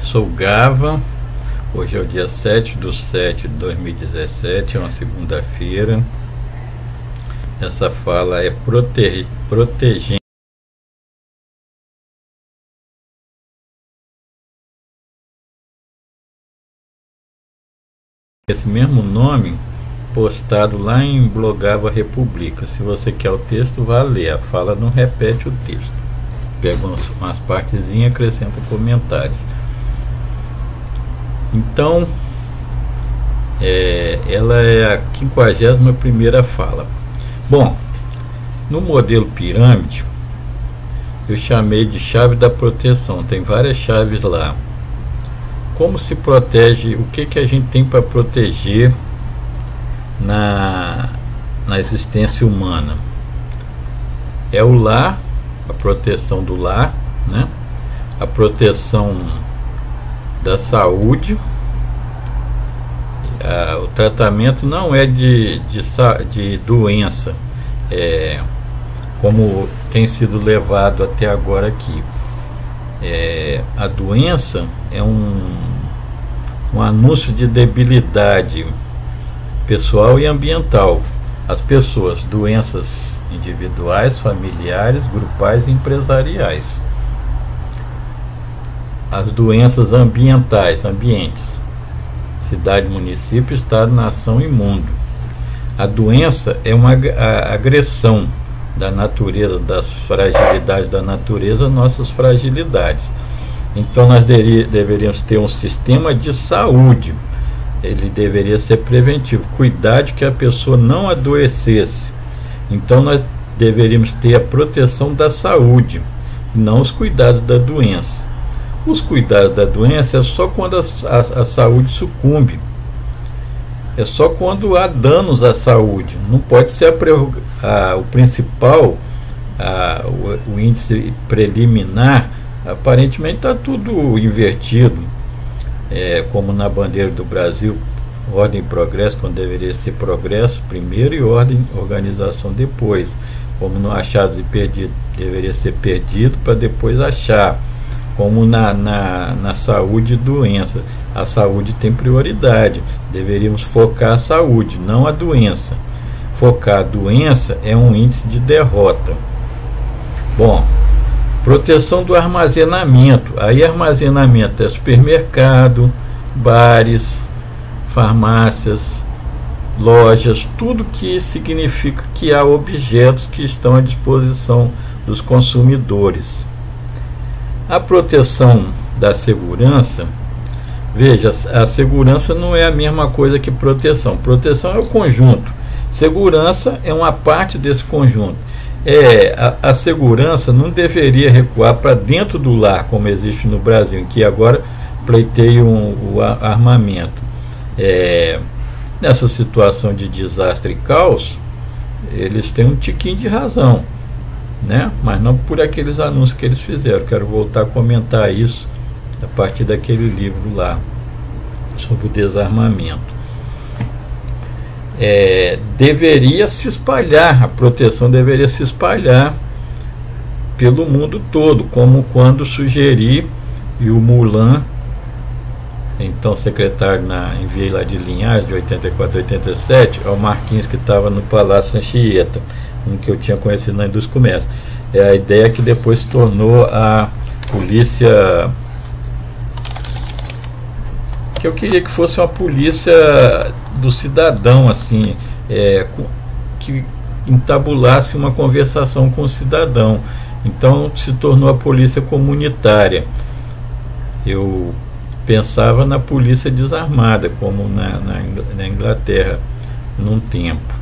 Sou Gava. Hoje é o dia 7/7/2017, é uma segunda-feira. Essa fala é protegendo. Esse mesmo nome postado lá em Blogava República. Se você quer o texto, vá ler. A fala não repete o texto. Pega umas partezinhas e acrescenta comentários. Então, ela é a 51ª fala. Bom, no modelo pirâmide, eu chamei de chave da proteção. Tem várias chaves lá. Como se protege, o que a gente tem para proteger na existência humana? É o lar, a proteção do lar, né? A proteção da saúde. O tratamento não é de doença, como tem sido levado até agora aqui. A doença é um anúncio de debilidade pessoal e ambiental. As pessoas, doenças individuais, familiares, grupais e empresariais. As doenças ambientais, ambientes, cidade, município, estado, nação e mundo. A doença é uma agressão da natureza, das fragilidades da natureza, nossas fragilidades. Então nós deveríamos ter um sistema de saúde. Ele deveria ser preventivo, cuidar de que a pessoa não adoecesse. Então nós deveríamos ter a proteção da saúde, não os cuidados da doença. Os cuidados da doença é só quando a saúde sucumbe. É só quando há danos à saúde. Não pode ser o principal, o índice preliminar. Aparentemente está tudo invertido, como na bandeira do Brasil, ordem e progresso, quando deveria ser progresso primeiro e ordem, organização depois. Como no achados e perdidos, deveria ser perdido para depois achar. Como na saúde e doença, a saúde tem prioridade. Deveríamos focar a saúde, não a doença. Focar a doença é um índice de derrota. Bom, proteção do armazenamento. Aí armazenamento é supermercado, bares, farmácias, lojas, tudo que significa que há objetos que estão à disposição dos consumidores. A proteção da segurança, veja, a segurança não é a mesma coisa que proteção. Proteção é o conjunto. Segurança é uma parte desse conjunto. A segurança não deveria recuar para dentro do lar, como existe no Brasil, em que agora pleiteiam o armamento. Nessa situação de desastre e caos, eles têm um tiquinho de razão, né? Mas não por aqueles anúncios que eles fizeram. Quero voltar a comentar isso a partir daquele livro lá sobre o desarmamento. Deveria se espalhar, a proteção deveria se espalhar pelo mundo todo, como quando sugeri, e o Mulan, então secretário enviei lá de Linhares, de 84 a 87, ao Marquinhos, que estava no Palácio Anchieta, um que eu tinha conhecido na indústria do comércio. A ideia que depois se tornou a polícia, que eu queria que fosse uma polícia do cidadão, assim, que entabulasse uma conversação com o cidadão. Então se tornou a polícia comunitária. Eu pensava na polícia desarmada, como na Inglaterra, num tempo.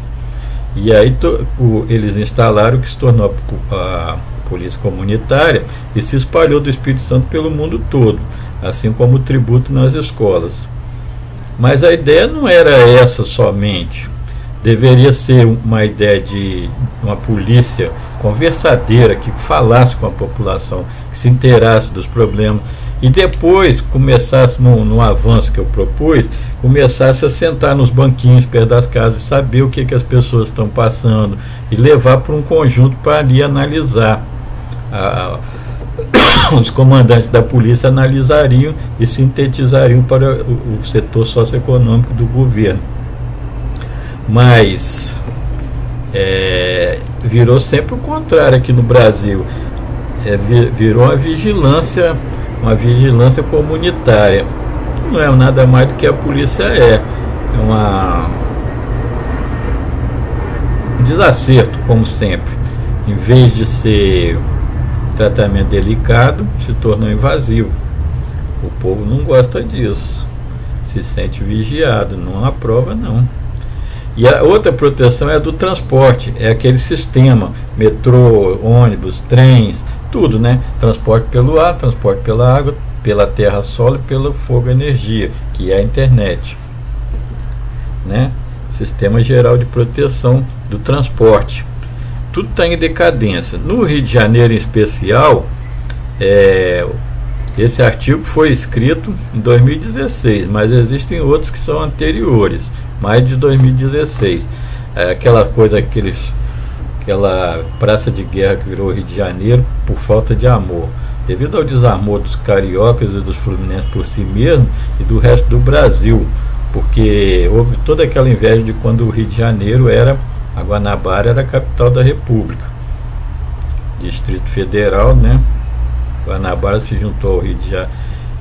E aí eles instalaram o que se tornou a polícia comunitária e se espalhou do Espírito Santo pelo mundo todo, assim como o tributo nas escolas. Mas a ideia não era essa somente. Deveria ser uma ideia de uma polícia conversadeira, que falasse com a população, que se inteirasse dos problemas, e depois começasse, no avanço que eu propus, começasse a sentar nos banquinhos perto das casas e saber o que as pessoas estão passando e levar para um conjunto para ali analisar os comandantes da polícia analisariam e sintetizariam para o setor socioeconômico do governo. Mas virou sempre o contrário aqui no Brasil. Virou uma vigilância comunitária. Não é nada mais do que a polícia é um desacerto, como sempre. Em vez de ser tratamento delicado, se tornou invasivo. O povo não gosta disso, se sente vigiado, não aprova não. E a outra proteção é a do transporte, é aquele sistema, metrô, ônibus, trens, tudo, né? Transporte pelo ar, transporte pela água, pela terra, solo e pelo fogo, energia, que é a internet, né? Sistema geral de proteção do transporte. Tudo está em decadência. No Rio de Janeiro, em especial, esse artigo foi escrito em 2016, mas existem outros que são anteriores, mais de 2016. Aquela coisa, aquela praça de guerra que virou Rio de Janeiro por falta de amor, devido ao desamor dos cariocas e dos fluminenses por si mesmo e do resto do Brasil, porque houve toda aquela inveja de quando o Rio de Janeiro a Guanabara era a capital da República, Distrito Federal, né? Guanabara se juntou ao Rio de Janeiro,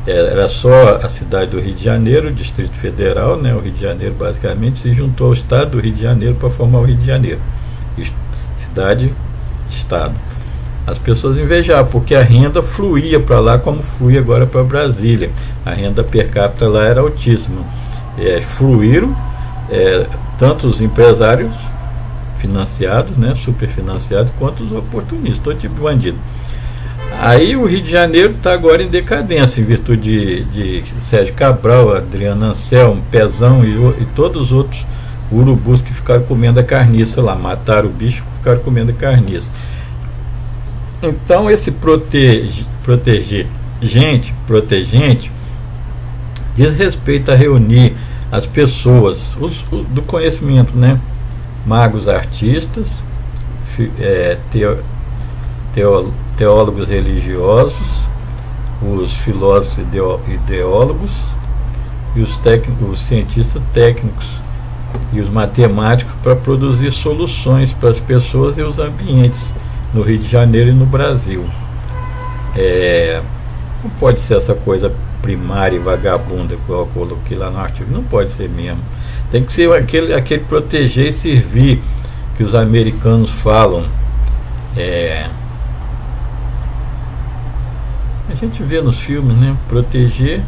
era só a cidade do Rio de Janeiro, o Distrito Federal, né? O Rio de Janeiro basicamente se juntou ao estado do Rio de Janeiro para formar o Rio de Janeiro, cidade-estado. As pessoas invejavam, porque a renda fluía para lá como flui agora para Brasília. A renda per capita lá era altíssima. Fluíram tanto os empresários financiados, né, superfinanciados, quanto os oportunistas, todo tipo de bandido. Aí o Rio de Janeiro está agora em decadência, em virtude de Sérgio Cabral, Adriano Anselmo, Pezão e todos os outros urubus que ficaram comendo a carniça lá, mataram o bicho e ficaram comendo a carniça. Então esse proteger gente, diz respeito a reunir as pessoas do conhecimento, né? Magos, artistas, teólogos religiosos, os filósofos ideólogos e os cientistas técnicos e os matemáticos, para produzir soluções para as pessoas e os ambientes no Rio de Janeiro e no Brasil. Não pode ser essa coisa primária e vagabunda que eu coloquei lá no artigo, não pode ser mesmo. Tem que ser aquele proteger e servir que os americanos falam. A gente vê nos filmes, né? Proteger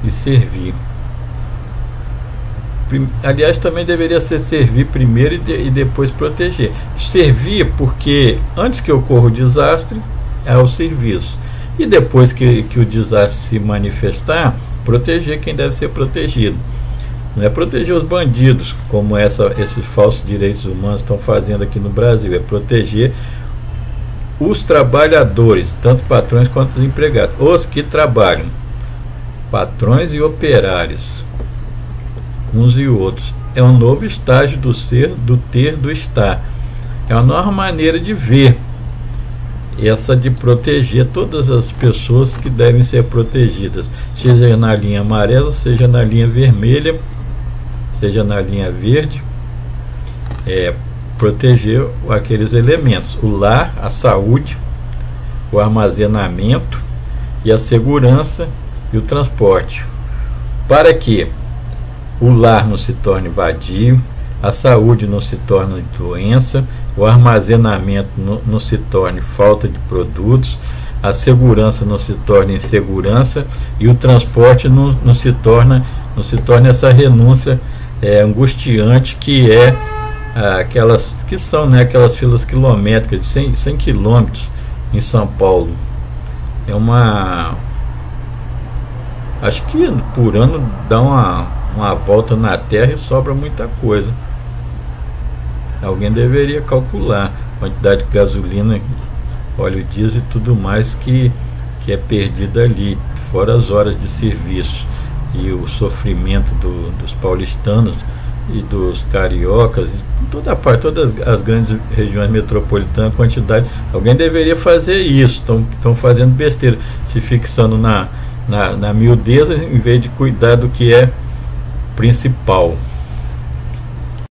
e servir. Aliás, também deveria ser servir primeiro e depois proteger. Servir porque antes que ocorra o desastre é o serviço, e depois que o desastre se manifestar, proteger quem deve ser protegido. Não é proteger os bandidos, como esses falsos direitos humanos estão fazendo aqui no Brasil, é proteger os trabalhadores, tanto patrões quanto os empregados, os que trabalham, patrões e operários, uns e outros. É um novo estágio do ser, do ter, do estar. É uma nova maneira de ver, essa de proteger todas as pessoas que devem ser protegidas, seja na linha amarela, seja na linha vermelha, seja na linha verde. Proteger aqueles elementos: o lar, a saúde, o armazenamento e a segurança e o transporte, para que o lar não se torne vadio, a saúde não se torne doença, o armazenamento não se torne falta de produtos, a segurança não se torne insegurança e o transporte não se torne essa renúncia angustiante que aquelas que são, né, aquelas filas quilométricas de 100 quilômetros em São Paulo. Acho que por ano dá uma volta na Terra e sobra muita coisa. Alguém deveria calcular a quantidade de gasolina, óleo diesel e tudo mais que é perdida ali, fora as horas de serviço e o sofrimento dos paulistanos e dos cariocas, toda parte, todas as grandes regiões metropolitanas, quantidade. Alguém deveria fazer isso. Estão fazendo besteira, se fixando na miudeza em vez de cuidar do que é principal.